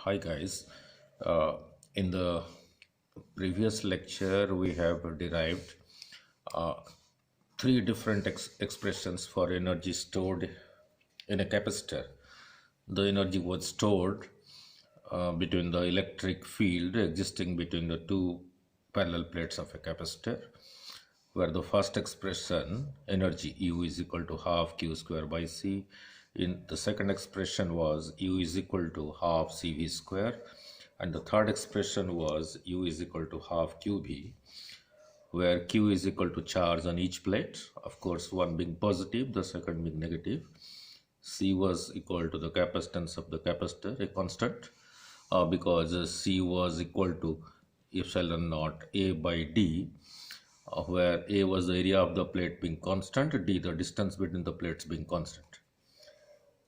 Hi guys. Uh, in the previous lecture, we have derived uh, three different expressions for energy stored in a capacitor. The energy was stored between the electric field existing between the two parallel plates of a capacitor, where the first expression, energy U is equal to half Q square by C. In the second expression was U is equal to half CV square, and the third expression was U is equal to half QV, where Q is equal to charge on each plate, of course one being positive, the second being negative. C was equal to the capacitance of the capacitor, a constant, because C was equal to epsilon naught A by D, where A was the area of the plate being constant, D the distance between the plates being constant,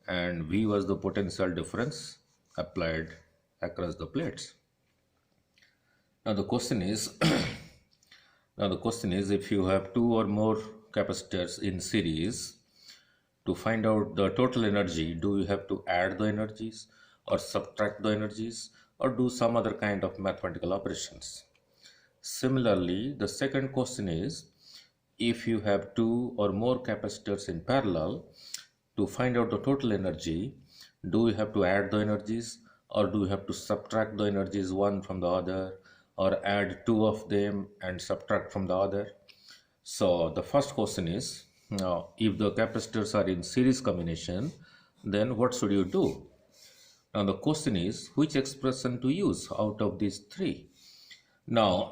and V was the potential difference applied across the plates. Now the question is, if you have two or more capacitors in series, to find out the total energy, do you have to add the energies or subtract the energies or do some other kind of mathematical operations? Similarly, the second question is, if you have two or more capacitors in parallel, to find out the total energy, do you have to add the energies or do you have to subtract the energies one from the other, or add two of them and subtract from the other? So the first question is, if the capacitors are in series combination, then what should you do? Now the question is, which expression to use out of these three? Now,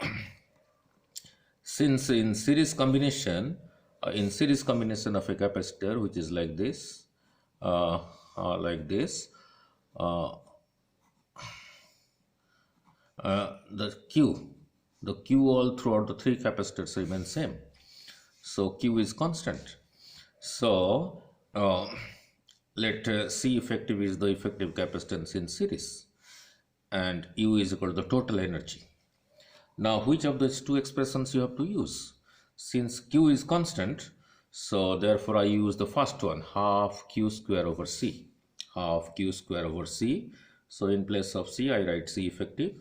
since in series combination of a capacitor, which is like this, uh, like this, the Q all throughout the three capacitors remain same. So Q is constant. So let C effective is the effective capacitance in series, and U is equal to the total energy. Now which of these two expressions you have to use? Since Q is constant, so therefore I use the first one, half Q square over C. Half Q square over C. So in place of C I write C effective.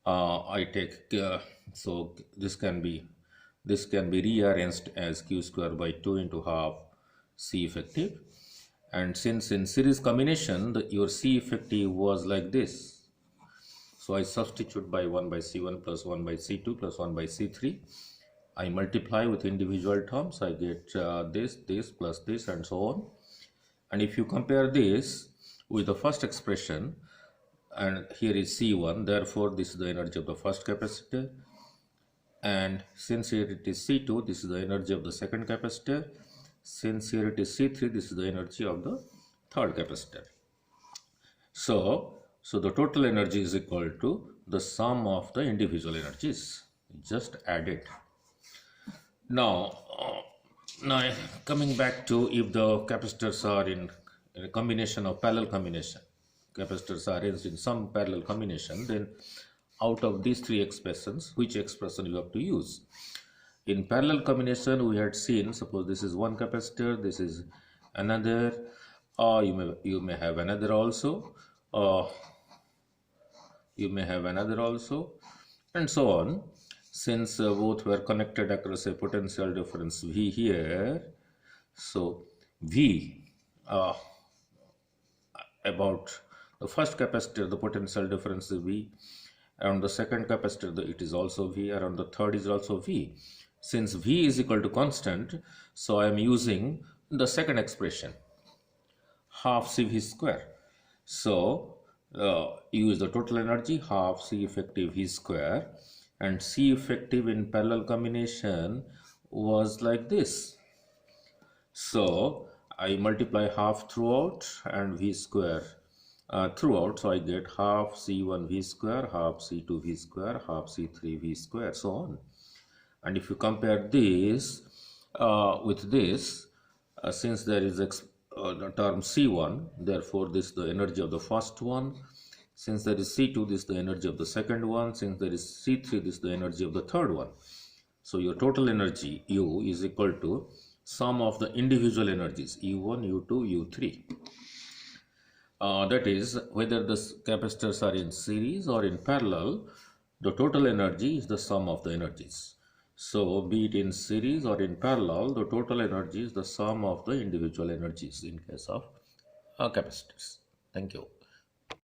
I take so this can be rearranged as Q square by 2 into half C effective. And since in series combination your C effective was like this, so I substitute by 1 by C1 plus 1 by C2 plus 1 by C3. I multiply with individual terms, I get this plus this and so on. And if you compare this with the first expression, and here is C1, therefore this is the energy of the first capacitor, and since here it is C2, this is the energy of the second capacitor, since here it is C3, this is the energy of the third capacitor. So the total energy is equal to the sum of the individual energies, just add it. Now coming back to, if the capacitors are in a combination of parallel combination, capacitors are arranged in some parallel combination, then out of these three expressions, which expression you have to use? In parallel combination, we had seen, suppose this is one capacitor, this is another, you may have another also, and so on. Since both were connected across a potential difference V here, so V about the first capacitor, the potential difference is V. Around the second capacitor, it is also V. Around the third is also V. Since V is equal to constant, so I am using the second expression, half CV square. So U is the total energy, half C effective V square, and C effective in parallel combination was like this. So I multiply half throughout and V square throughout, so I get half C1 V square, half C2 V square, half C3 V square, so on. And if you compare this with this, since there is the term C1, therefore this is the energy of the first one. Since there is C2, this is the energy of the second one. Since there is C3, this is the energy of the third one. So your total energy U is equal to sum of the individual energies U1, U2, U3. that is, whether the capacitors are in series or in parallel, the total energy is the sum of the energies. So, be it in series or in parallel, the total energy is the sum of the individual energies in case of capacitors. Thank you.